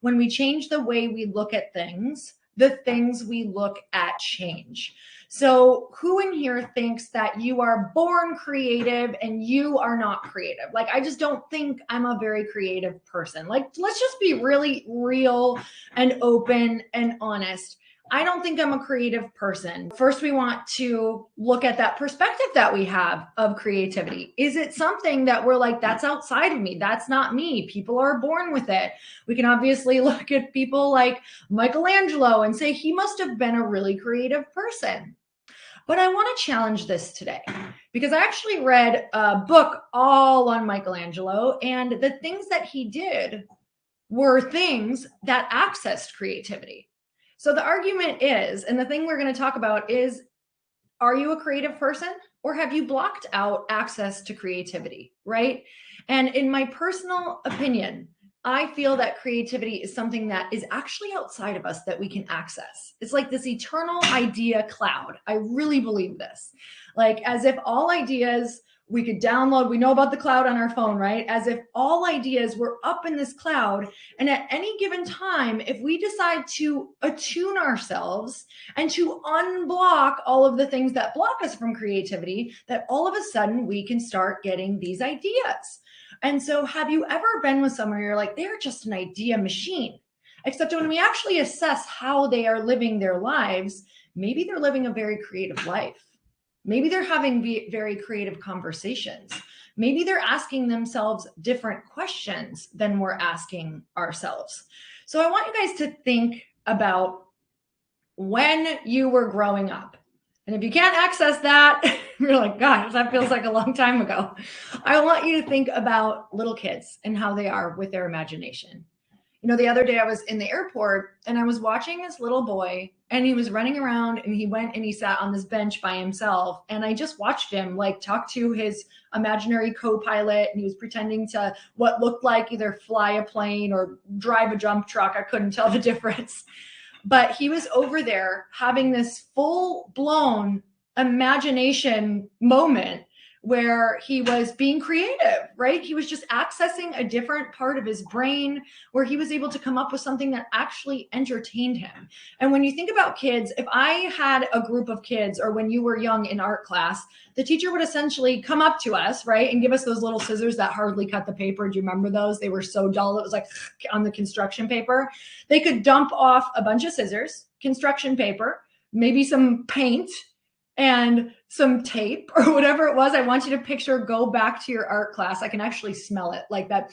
When we change the way we look at things, the things we look at change. So who in here thinks that you are born creative and you are not creative? Like, I just don't think I'm a very creative person. Like, let's just be really real and open and honest. I don't think I'm a creative person. First, we want to look at that perspective that we have of creativity. Is it something that we're like, that's outside of me? That's not me. People are born with it. We can obviously look at people like Michelangelo and say he must have been a really creative person. But I want to challenge this today because I actually read a book all on Michelangelo, and the things that he did were things that accessed creativity. So the argument is, and the thing we're going to talk about is, are you a creative person or have you blocked out access to creativity, right? And in my personal opinion, I feel that creativity is something that is actually outside of us that we can access. It's like this eternal idea cloud. I really believe this. Like, as if all ideas we could download, we know about the cloud on our phone, right? As if all ideas were up in this cloud. And at any given time, if we decide to attune ourselves and to unblock all of the things that block us from creativity, that all of a sudden we can start getting these ideas. And so have you ever been with someone where you're like, they're just an idea machine? Except when we actually assess how they are living their lives, maybe they're living a very creative life. Maybe they're having very creative conversations. Maybe they're asking themselves different questions than we're asking ourselves. So I want you guys to think about when you were growing up. And if you can't access that, you're like, gosh, that feels like a long time ago. I want you to think about little kids and how they are with their imagination. You know, the other day I was in the airport and I was watching this little boy and he was running around and he went and he sat on this bench by himself. And I just watched him like talk to his imaginary co-pilot, and he was pretending to what looked like either fly a plane or drive a dump truck. I couldn't tell the difference. But he was over there having this full blown imagination moment where he was being creative, right? He was just accessing a different part of his brain where he was able to come up with something that actually entertained him. And when you think about kids, if I had a group of kids, or when you were young in art class, the teacher would essentially come up to us, right, and give us those little scissors that hardly cut the paper. Do you remember those? They were so dull. It was like on the construction paper. They could dump off a bunch of scissors, construction paper, maybe some paint, and some tape or whatever it was. I want you to picture, go back to your art class. I can actually smell it, like that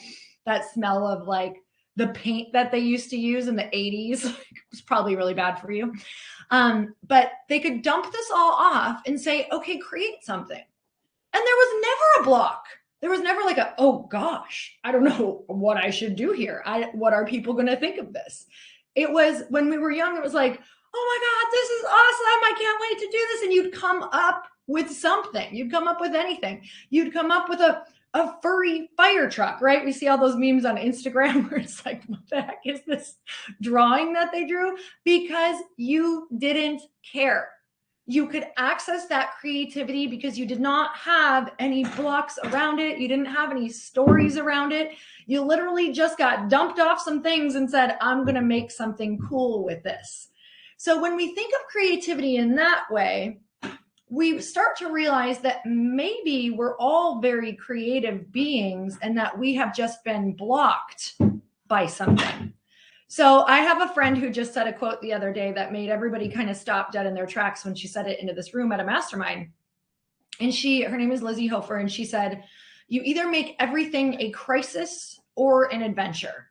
smell of like the paint that they used to use in the 80s. It was probably really bad for you. But they could dump this all off and say, okay, create something. And there was never a block. There was never like oh gosh, I don't know what I should do here. What are people going to think of this? It was, when we were young, it was like, oh my God, this is awesome. I can't wait to do this. And you'd come up with something. You'd come up with anything. You'd come up with a furry fire truck, right? We see all those memes on Instagram where it's like, what the heck is this drawing that they drew? Because you didn't care. You could access that creativity because you did not have any blocks around it. You didn't have any stories around it. You literally just got dumped off some things and said, I'm going to make something cool with this. So when we think of creativity in that way, we start to realize that maybe we're all very creative beings and that we have just been blocked by something. So I have a friend who just said a quote the other day that made everybody kind of stop dead in their tracks when she said it into this room at a mastermind. And her name is Lizzie Hofer, and she said, you either make everything a crisis or an adventure.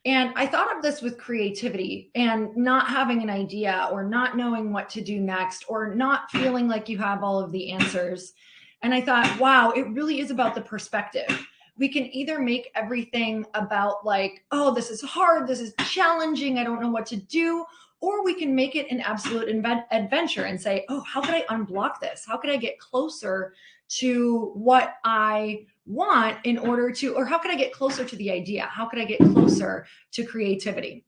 And I thought of this with creativity and not having an idea or not knowing what to do next or not feeling like you have all of the answers. And I thought, wow, it really is about the perspective. We can either make everything about like, oh, this is hard, this is challenging, I don't know what to do, or we can make it an absolute adventure and say, oh, how could I unblock this? How could I get closer to what I want in order to, or how can I get closer to the idea? How could I get closer to creativity?